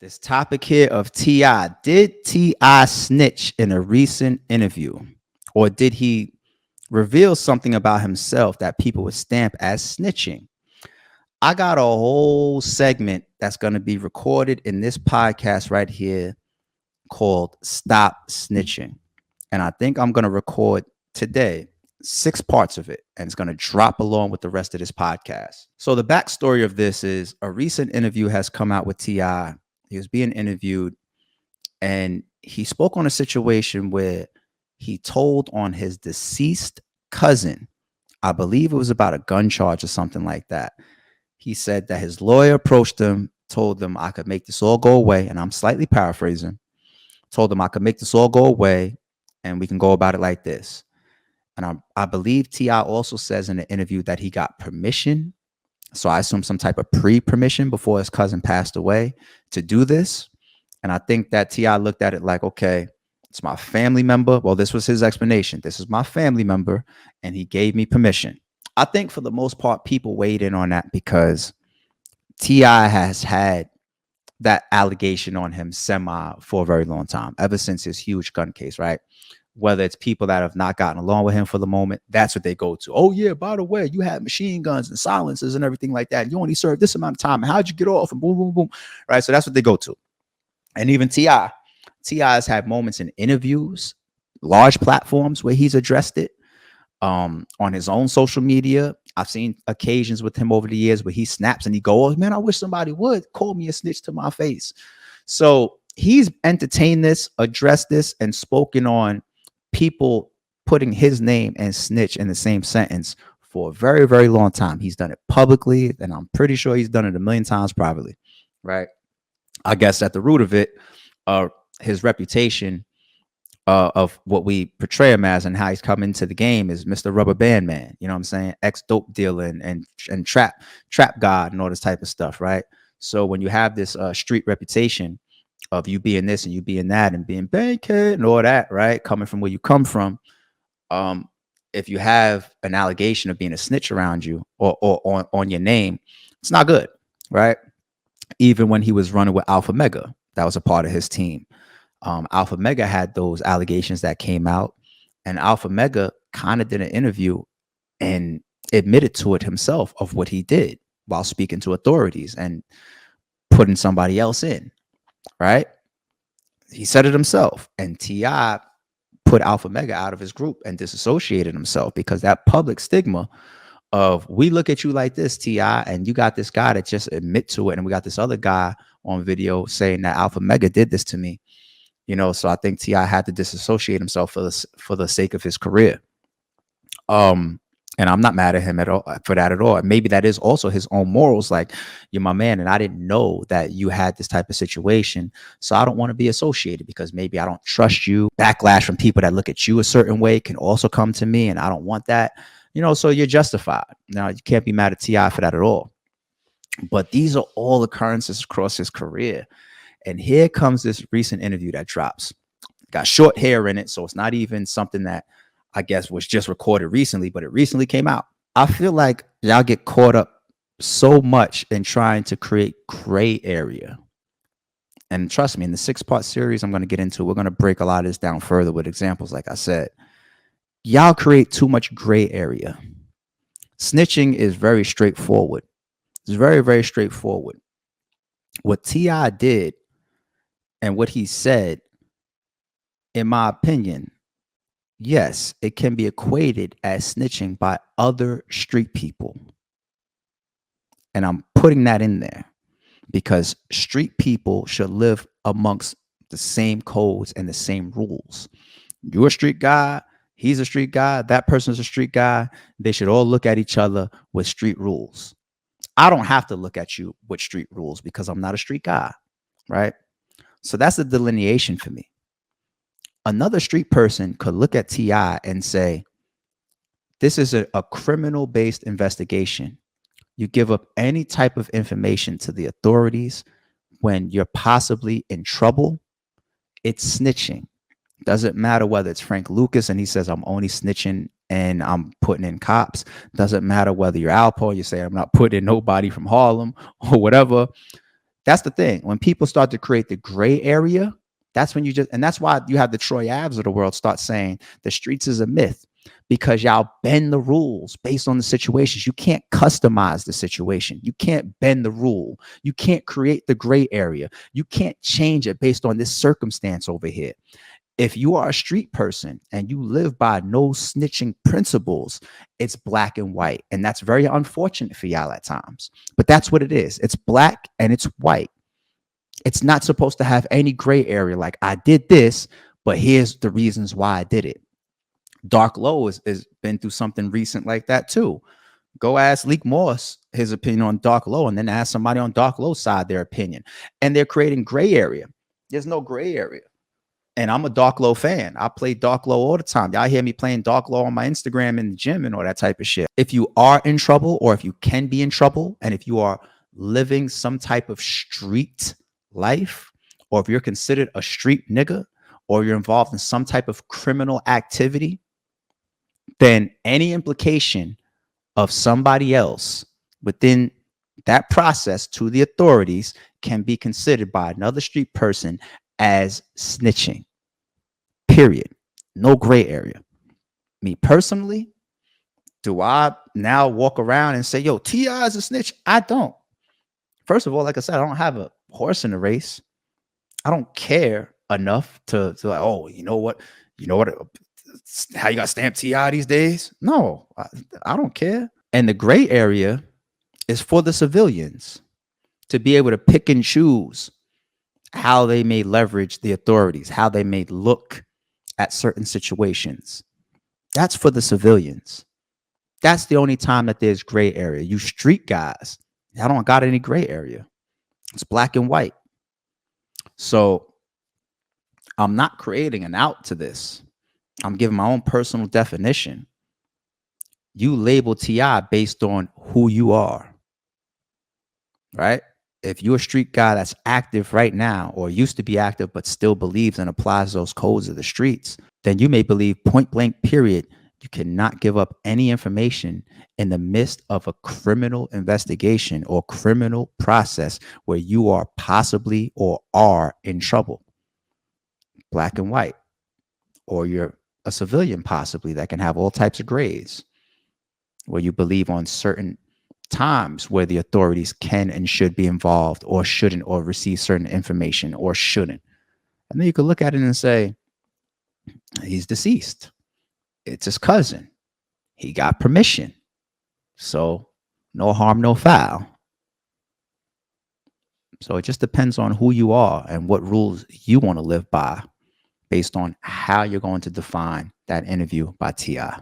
This topic here of T.I. Did T.I. snitch in a recent interview? Or did he reveal something about himself that people would stamp as snitching? I got a whole segment that's going to be recorded in this podcast right here called Stop Snitching. And I think I'm going to record today 6 parts of it, and it's going to drop along with the rest of this podcast. So the backstory of this is a recent interview has come out with T.I. He was being interviewed, and he spoke on a situation where he told on his deceased cousin. I believe it was about a gun charge or something like that. He said that his lawyer approached him, told them I could make this all go away, and I'm slightly paraphrasing, told him I could make this all go away, and we can go about it like this. And I believe T.I. also says in the interview that he got permission. So I assume some type of pre-permission before his cousin passed away to do this. And I think that T.I. looked at it like, okay, it's my family member. Well, this was his explanation. This is my family member, and he gave me permission. I think for the most part, people weighed in on that because T.I. has had that allegation on him for a very long time, ever since his huge gun case, right? Whether it's people that have not gotten along with him for the moment, that's what they go to. Oh, yeah, by the way, you had machine guns and silencers and everything like that. You only served this amount of time. How'd you get off? And boom, boom, boom. Right. So that's what they go to. And even T.I. has had moments in interviews, large platforms where he's addressed it on his own social media. I've seen occasions with him over the years where he snaps and he goes, oh, man, I wish somebody would call me a snitch to my face. So he's entertained this, addressed this, and spoken on people putting his name and snitch in the same sentence for a very, very long time. He's done it publicly, and I'm pretty sure he's done it a million times privately, right? I guess at the root of it, his reputation of what we portray him as and how he's come into the game is Mr. Rubber Band Man, you know what I'm saying? Ex-dope dealer and trap god and all this type of stuff, right? So when you have this street reputation of you being this and you being that and being bankhead and all that, right? Coming from where you come from. If you have an allegation of being a snitch around you or on your name, it's not good, right? Even when he was running with Alpha Mega, that was a part of his team. Alpha Mega had those allegations that came out, and Alpha Mega kind of did an interview and admitted to it himself of what he did while speaking to authorities and putting somebody else in. Right? He said it himself, and T.I. put Alpha Mega out of his group and disassociated himself because that public stigma of we look at you like this, T.I., and you got this guy that just admit to it, and we got this other guy on video saying that Alpha Mega did this to me, you know. So I think T.I. had to disassociate himself for the sake of his career. And I'm not mad at him at all for that at all. And maybe that is also his own morals. Like, you're my man, and I didn't know that you had this type of situation, so I don't want to be associated because maybe I don't trust you. Backlash from people that look at you a certain way can also come to me, and I don't want that. You know, so you're justified. Now, you can't be mad at T.I. for that at all. But these are all occurrences across his career. And here comes this recent interview that drops. Got short hair in it, so it's not even something that I guess was just recorded recently, but it recently came out. I feel like y'all get caught up so much in trying to create gray area. And trust me, in the 6-part series I'm going to get into, we're going to break a lot of this down further with examples. Like I said, y'all create too much gray area. Snitching is very straightforward. It's very, very straightforward. What T.I. did and what he said, in my opinion, yes, it can be equated as snitching by other street people. And I'm putting that in there because street people should live amongst the same codes and the same rules. You're a street guy. He's a street guy. That person's a street guy. They should all look at each other with street rules. I don't have to look at you with street rules because I'm not a street guy, right? So that's the delineation for me. Another street person could look at T.I. and say, this is a criminal-based investigation. You give up any type of information to the authorities when you're possibly in trouble. It's snitching. Doesn't matter whether it's Frank Lucas and he says, I'm only snitching and I'm putting in cops. Doesn't matter whether you're Alpo, you say, I'm not putting in nobody from Harlem or whatever. That's the thing. When people start to create the gray area, that's when and that's why you have the Troy Avs of the world start saying the streets is a myth, because y'all bend the rules based on the situations. You can't customize the situation. You can't bend the rule. You can't create the gray area. You can't change it based on this circumstance over here. If you are a street person and you live by no snitching principles, it's black and white. And that's very unfortunate for y'all at times. But that's what it is. It's black and it's white. It's not supposed to have any gray area. Like, I did this, but here's the reasons why I did it. Dark Low has been through something recent like that too. Go ask Leek Morse his opinion on Dark Low, and then ask somebody on Dark Low's side their opinion. And they're creating gray area. There's no gray area. And I'm a Dark Low fan. I play Dark Low all the time. Y'all hear me playing Dark Low on my Instagram in the gym and all that type of shit. If you are in trouble, or if you can be in trouble, and if you are living some type of street life, or if you're considered a street nigga, or you're involved in some type of criminal activity, then any implication of somebody else within that process to the authorities can be considered by another street person as snitching. Period. No gray area. Me personally, do I now walk around and say, yo, T.I. is a snitch? I don't. First of all, like I said, I don't have a horse in the race. I don't care enough to like, oh, you know what, how you got stamp T.I. these days? No, I don't care. And the gray area is for the civilians to be able to pick and choose how they may leverage the authorities, how they may look at certain situations. That's for the civilians. That's the only time that there's gray area. You street guys, I don't got any gray area. It's black and white. So I'm not creating an out to this. I'm giving my own personal definition. You label T.I. based on who you are, right? If you're a street guy that's active right now, or used to be active but still believes and applies those codes of the streets, then you may believe point blank period, you cannot give up any information in the midst of a criminal investigation or criminal process where you are possibly or are in trouble. Black and white. Or you're a civilian possibly that can have all types of grades, where you believe on certain times where the authorities can and should be involved, or shouldn't, or receive certain information, or shouldn't. And then you could look at it and say, he's deceased. It's his cousin. He got permission. So no harm, no foul. So it just depends on who you are and what rules you want to live by based on how you're going to define that interview by T.I.